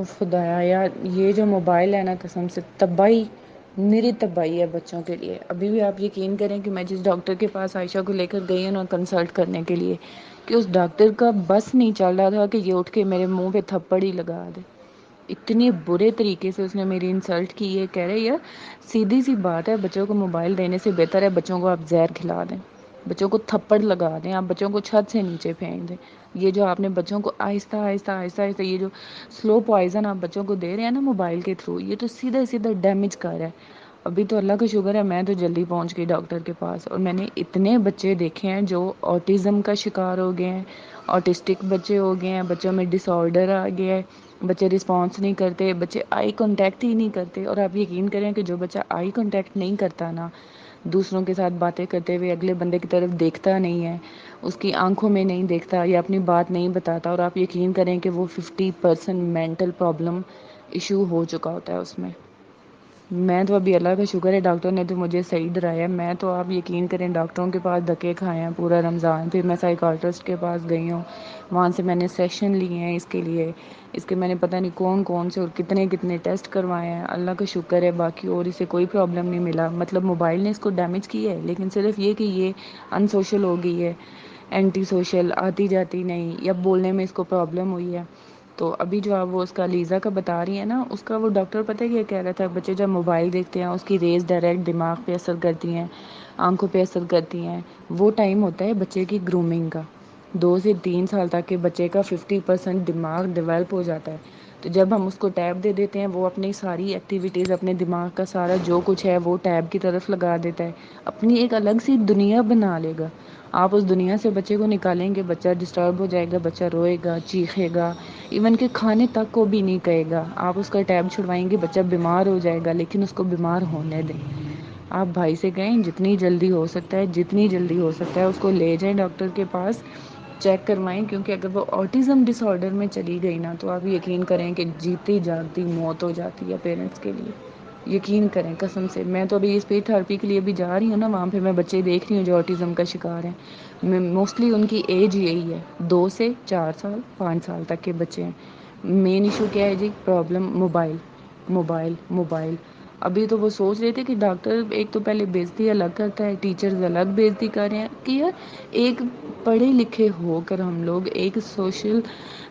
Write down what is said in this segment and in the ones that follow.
خدایا یار، یہ جو موبائل ہے نا، قسم سے تباہی، میری تباہی ہے بچوں کے لیے۔ ابھی بھی آپ یقین کریں کہ میں جس ڈاکٹر کے پاس عائشہ کو لے کر گئی ہوں نا کنسلٹ کرنے کے لیے، کہ اس ڈاکٹر کا بس نہیں چل رہا تھا کہ یہ اٹھ کے میرے منہ پہ تھپڑ ہی لگا دے۔ اتنی برے طریقے سے اس نے میری انسلٹ کی ہے، کہہ رہے یار سیدھی سی بات ہے، بچوں کو موبائل دینے سے بہتر ہے بچوں کو آپ زہر کھلا دیں، بچوں کو تھپڑ لگا دیں، آپ بچوں کو چھت سے نیچے پھینک دیں۔ یہ جو آپ نے بچوں کو آہستہ آہستہ آہستہ آہستہ یہ جو سلو پوائزن آپ بچوں کو دے رہے ہیں نا موبائل کے تھرو، یہ تو سیدھا سیدھا ڈیمیج کر رہا ہے۔ ابھی تو اللہ کا شکر ہے میں تو جلدی پہنچ گئی ڈاکٹر کے پاس، اور میں نے اتنے بچے دیکھے ہیں جو آٹزم کا شکار ہو گئے ہیں، آٹسٹک بچے ہو گئے ہیں، بچوں میں ڈس آرڈر آ گیا ہے، بچے رسپانس نہیں کرتے، بچے آئی کانٹیکٹ ہی نہیں کرتے۔ اور آپ یقین کریں کہ جو بچہ آئی کانٹیکٹ نہیں کرتا نا، دوسروں کے ساتھ باتیں کرتے ہوئے اگلے بندے کی طرف دیکھتا نہیں ہے، اس کی آنکھوں میں نہیں دیکھتا یا اپنی بات نہیں بتاتا، اور آپ یقین کریں کہ وہ 50% مینٹل پرابلم ایشو ہو چکا ہوتا ہے اس میں۔ میں تو ابھی اللہ کا شکر ہے ڈاکٹر نے تو مجھے صحیح ڈرایا، میں تو آپ یقین کریں ڈاکٹروں کے پاس دھکے کھائے ہیں پورا رمضان، پھر میں سائیکارٹسٹ کے پاس گئی ہوں، وہاں سے میں نے سیشن لیے ہیں اس کے لیے، اس کے میں نے پتہ نہیں کون کون سے اور کتنے کتنے ٹیسٹ کروائے ہیں۔ اللہ کا شکر ہے باقی اور اسے کوئی پرابلم نہیں ملا، مطلب موبائل نے اس کو ڈیمیج کیا ہے، لیکن صرف یہ کہ یہ ان سوشل ہو گئی ہے، اینٹی سوشل، آتی جاتی نہیں، یا بولنے میں اس کو پرابلم ہوئی ہے۔ تو ابھی جو آپ وہ اس کا لیزا کا بتا رہی ہیں نا، اس کا وہ ڈاکٹر پتہ ہے کیا کہہ رہا تھا، بچے جب موبائل دیکھتے ہیں اس کی ریز ڈائریکٹ دماغ پہ اثر کرتی ہیں، آنکھوں پہ اثر کرتی ہیں۔ وہ ٹائم ہوتا ہے بچے کی گرومنگ کا، 2 سے 3 سال تک کے بچے کا 50% دماغ ڈیولپ ہو جاتا ہے۔ تو جب ہم اس کو ٹیب دے دیتے ہیں، وہ اپنی ساری ایکٹیویٹیز، اپنے دماغ کا سارا جو کچھ ہے وہ ٹیب کی طرف لگا دیتا ہے، اپنی ایک الگ سی دنیا بنا لے گا۔ آپ اس دنیا سے بچے کو نکالیں گے، بچہ ڈسٹرب ہو جائے گا، بچہ روئے گا، چیخے گا، ایون کہ کھانے تک کو بھی نہیں کہے گا۔ آپ اس کا ٹیب چھڑوائیں گے، بچہ بیمار ہو جائے گا، لیکن اس کو بیمار ہونے دیں۔ آپ بھائی سے کہیں جتنی جلدی ہو سکتا ہے، جتنی جلدی ہو سکتا ہے اس کو لے جائیں ڈاکٹر کے پاس، چیک کروائیں، کیونکہ اگر وہ آٹزم ڈس آرڈر میں چلی گئی نا تو آپ یقین کریں کہ جیتی جاگتی موت ہو جاتی ہے پیرنٹس کے لیے۔ یقین کریں قسم سے، میں تو ابھی اسپیچ تھراپی کے لیے بھی جا رہی ہوں نا، وہاں پہ میں بچے دیکھ رہی ہوں جو آٹزم کا شکار ہیں، موسٹلی ان کی ایج یہی ہے، 2 سے 4 سال 5 سال تک کے بچے ہیں۔ مین ایشو کیا ہے جی؟ Problem mobile, mobile mobile. ابھی تو وہ سوچ رہے تھے کہ ڈاکٹر ایک تو پہلے بےعزتی الگ کرتا ہے، ٹیچرز الگ بےعزتی کر رہے ہیں کہ یار ایک پڑھے لکھے ہو کر ہم لوگ ایک سوشل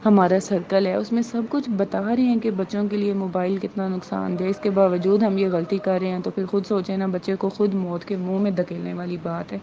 ہمارا سرکل ہے اس میں سب کچھ بتا رہے ہیں کہ بچوں کے لیے موبائل کتنا نقصان دہ، اس کے باوجود ہم یہ غلطی کر رہے ہیں، تو پھر خود سوچیں نا، بچے کو خود موت کے منہ میں دھکیلنے والی بات ہے۔